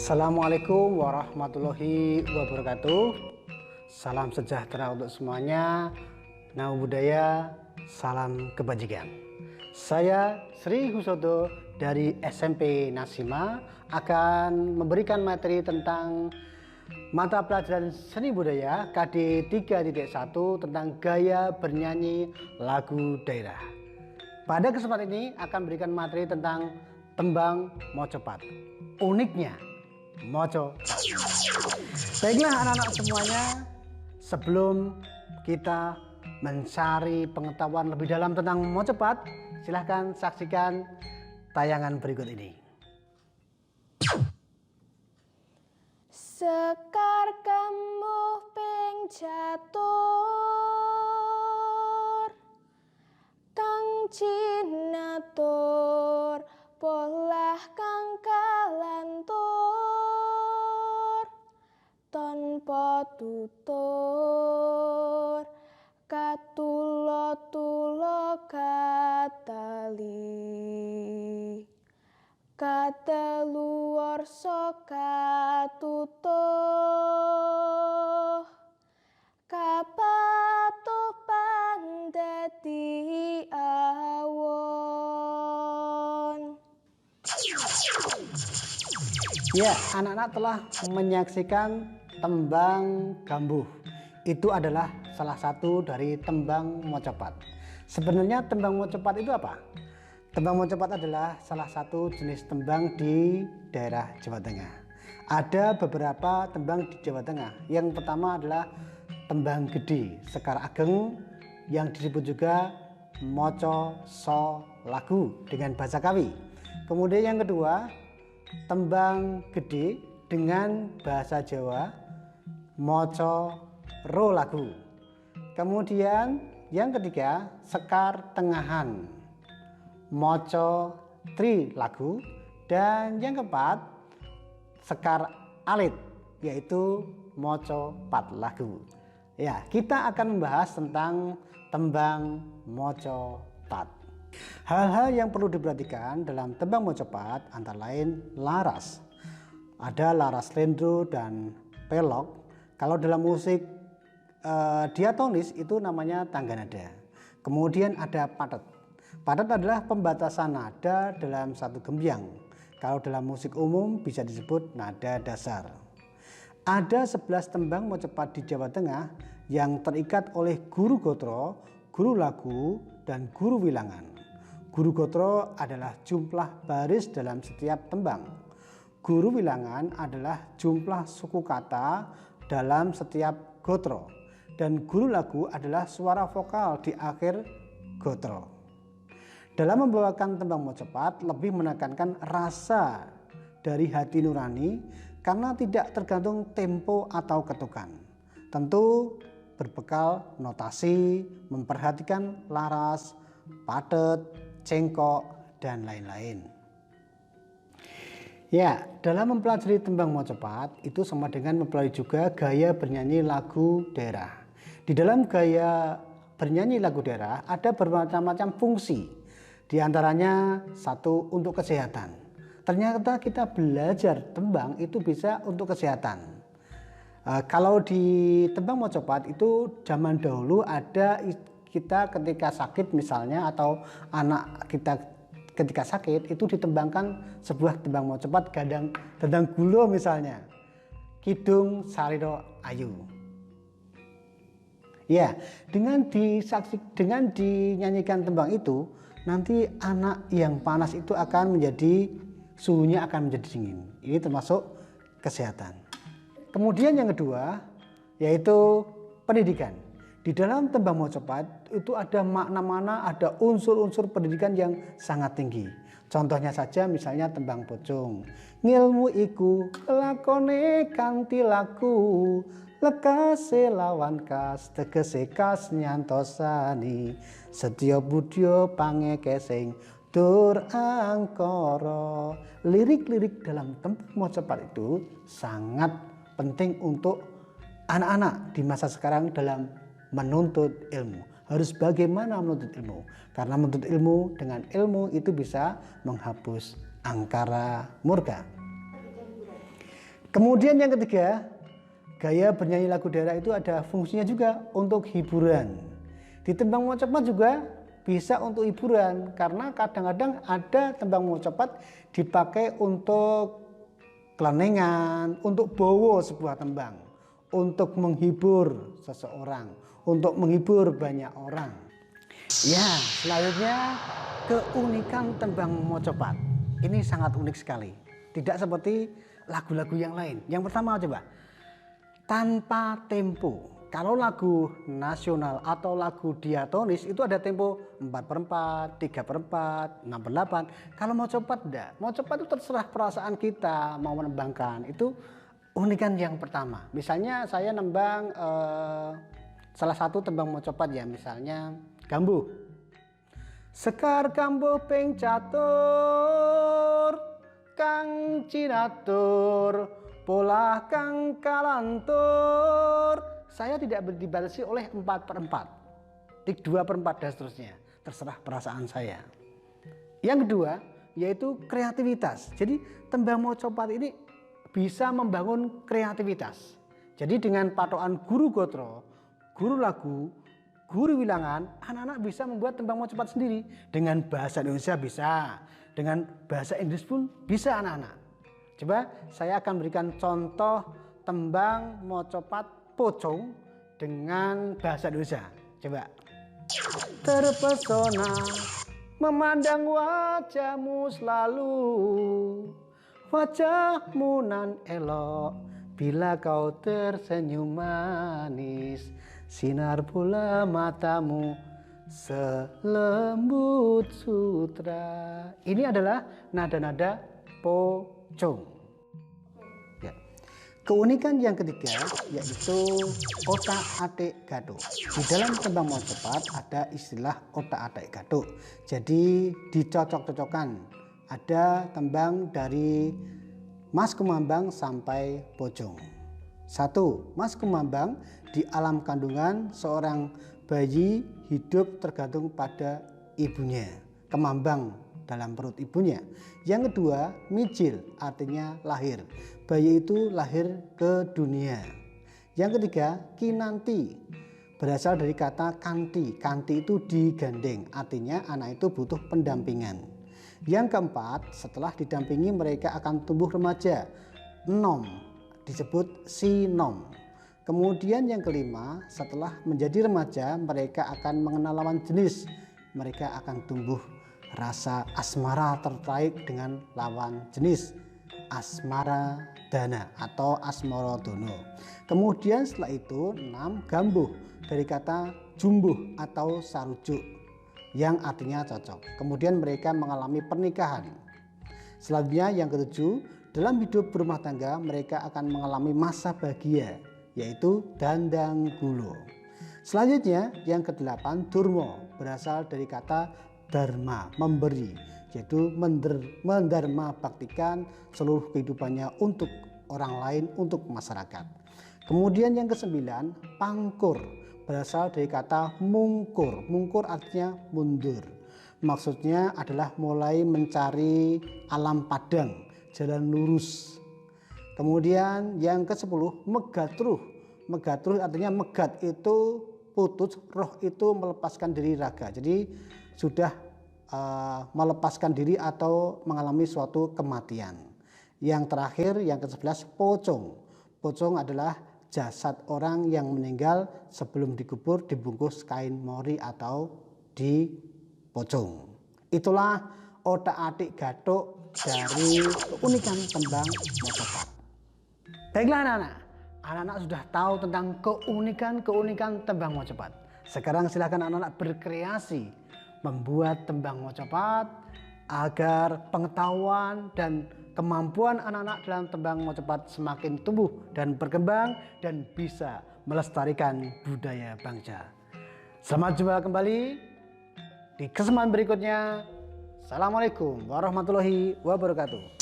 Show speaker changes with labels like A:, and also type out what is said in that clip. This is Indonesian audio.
A: Assalamualaikum warahmatullahi wabarakatuh. Salam sejahtera untuk semuanya. Namo Buddhaya, salam kebajikan. Saya Sri Husodo dari SMP Nasima akan memberikan materi tentang mata pelajaran seni budaya KD 3.1 tentang gaya bernyanyi lagu daerah. Pada kesempatan ini akan memberikan materi tentang tembang mocopat. Uniknya moco. Baiklah anak-anak semuanya, sebelum kita mencari pengetahuan lebih dalam tentang mocopat, silahkan saksikan tayangan berikut ini.
B: Sekar kemuh ping catur, kang cinatur polah kang kalantur, tanpa tutur katulo-tulo katali, kateluar soka tutuh, kapatuh pandati awon.
A: Ya, anak-anak telah menyaksikan tembang gambuh. Itu adalah salah satu dari tembang mocopat. Sebenarnya tembang mocopat itu apa? Tembang mocopat adalah salah satu jenis tembang di daerah Jawa Tengah. Ada beberapa tembang di Jawa Tengah. Yang pertama adalah tembang gede, sekar ageng, yang disebut juga moco so lagu dengan bahasa Kawi. Kemudian yang kedua, tembang gede dengan bahasa Jawa, moco ro lagu. Kemudian yang ketiga, sekar tengahan, moco tri lagu. Dan yang keempat, sekar alit, yaitu moco pat lagu. Ya, kita akan membahas tentang tembang moco pat. Hal-hal yang perlu diperhatikan dalam tembang mocopat antara lain laras. Ada laras lendro dan pelok. Kalau dalam musik diatonis itu namanya tangga nada. Kemudian ada patet. Patet adalah pembatasan nada dalam satu gembyang. Kalau dalam musik umum bisa disebut nada dasar. Ada 11 tembang mocopat di Jawa Tengah yang terikat oleh guru gotro, guru lagu, dan guru wilangan. Guru gotro adalah jumlah baris dalam setiap tembang. Guru wilangan adalah jumlah suku kata dalam setiap gotro. Dan guru lagu adalah suara vokal di akhir gotro. Dalam membawakan tembang mocopat lebih menekankan rasa dari hati nurani karena tidak tergantung tempo atau ketukan. Tentu berbekal notasi, memperhatikan laras, patet, cengkok, dan lain-lain. Ya, dalam mempelajari tembang mocopat itu sama dengan mempelajari juga gaya bernyanyi lagu daerah. Di dalam gaya bernyanyi lagu daerah ada bermacam-macam fungsi. Di antaranya satu, untuk kesehatan. Ternyata kita belajar tembang itu bisa untuk kesehatan. Kalau di tembang mocopat itu zaman dahulu ada kita ketika sakit misalnya, atau anak kita ketika sakit itu ditembangkan sebuah tembang mocopat Dandang Gulo misalnya, Kidung Sariro Ayu. Ya, dengan dinyanyikan tembang itu nanti anak yang panas itu akan menjadi suhunya akan menjadi dingin. Ini termasuk kesehatan. Kemudian yang kedua yaitu pendidikan. Di dalam tembang mocopat itu ada makna-makna, ada unsur-unsur pendidikan yang sangat tinggi. Contohnya saja misalnya tembang pocong. Ngilmu iku lakone kanthi laku, lekase lawan kas tegese kas nyantosani, setya budya pangekesing tur angkara. Lirik-lirik dalam tembang mocopat itu sangat penting untuk anak-anak di masa sekarang dalam menuntut ilmu. Harus bagaimana menuntut ilmu? Karena menuntut ilmu, dengan ilmu itu bisa menghapus angkara murka. Kemudian yang ketiga, gaya bernyanyi lagu daerah itu ada fungsinya juga untuk hiburan. Di tembang mocopat juga bisa untuk hiburan, karena kadang-kadang ada tembang mocopat dipakai untuk kelenengan, untuk bawa sebuah tembang, untuk menghibur seseorang, untuk menghibur banyak orang. Ya, selanjutnya keunikan tembang mocopat. Ini sangat unik sekali. Tidak seperti lagu-lagu yang lain. Yang pertama coba, tanpa tempo. Kalau lagu nasional atau lagu diatonis itu ada tempo 4/4, 3/4, 6/8. Kalau mocopat enggak. Mocopat itu terserah perasaan kita mau menembangkan. Itu unikan yang pertama. Misalnya saya nembang salah satu tembang mocopat ya, misalnya Gambuh. Sekar Gambuh ping catur kang cinatur polah kang kalantur. Saya tidak dibatasi oleh 4/4, 2/4 dan seterusnya. Terserah perasaan saya. Yang kedua yaitu kreativitas. Jadi tembang mocopat ini bisa membangun kreativitas. Jadi dengan patokan guru gotro, guru lagu, guru wilangan, anak-anak bisa membuat tembang mocopat sendiri. Dengan bahasa Indonesia bisa, dengan bahasa Inggris pun bisa anak-anak. Coba saya akan berikan contoh tembang mocopat pocong dengan bahasa Indonesia. Coba. Terpesona memandang wajahmu selalu, wajahmu nan elok bila kau tersenyum manis, sinar bola matamu selembut sutra. Ini adalah nada-nada pocong. Keunikan yang ketiga yaitu otak-atik gathuk. Di dalam tembang mocopat ada istilah otak-atik gathuk. Jadi dicocok-cocokkan. Ada tembang dari Mas Kumambang sampai Pocong. 1. Mas Kumambang, di alam kandungan seorang bayi hidup tergantung pada ibunya. Kemambang dalam perut ibunya. Yang kedua, mijil, artinya lahir. Bayi itu lahir ke dunia. Yang ketiga, kinanti, berasal dari kata kanti. Kanti itu digandeng, artinya anak itu butuh pendampingan. Yang keempat, setelah didampingi mereka akan tumbuh remaja. Nom, disebut sinom. Kemudian yang kelima, setelah menjadi remaja mereka akan mengenal lawan jenis. Mereka akan tumbuh rasa asmara tertarik dengan lawan jenis. Asmara dana atau asmorodono. Kemudian setelah itu 6 gambuh, dari kata jumbuh atau sarujuk yang artinya cocok. Kemudian mereka mengalami pernikahan. Selanjutnya yang ketujuh, dalam hidup berumah tangga mereka akan mengalami masa bahagia, yaitu dandang gulo. Selanjutnya yang kedelapan, durmo, berasal dari kata dharma, memberi, yaitu mendarma baktikan seluruh kehidupannya untuk orang lain, untuk masyarakat. Kemudian yang kesembilan, pangkur, berasal dari kata mungkur. Mungkur artinya mundur. Maksudnya adalah mulai mencari alam padang, jalan lurus. Kemudian yang ke-10, megatruh. Megatruh artinya megat itu putus, roh itu melepaskan diri raga. Jadi sudah melepaskan diri atau mengalami suatu kematian. Yang terakhir yang ke-11, pocong. Pocong adalah jasad orang yang meninggal sebelum dikubur dibungkus kain mori atau dipocong. Itulah otak-atik gathuk dari keunikan tembang mocopat. Baiklah anak-anak, anak-anak sudah tahu tentang keunikan tembang mocopat. Sekarang silakan anak-anak berkreasi membuat tembang mocopat agar pengetahuan dan kemampuan anak-anak dalam tembang mocopat semakin tumbuh dan berkembang dan bisa melestarikan budaya bangsa. Selamat jumpa kembali di kesempatan berikutnya. Assalamualaikum warahmatullahi wabarakatuh.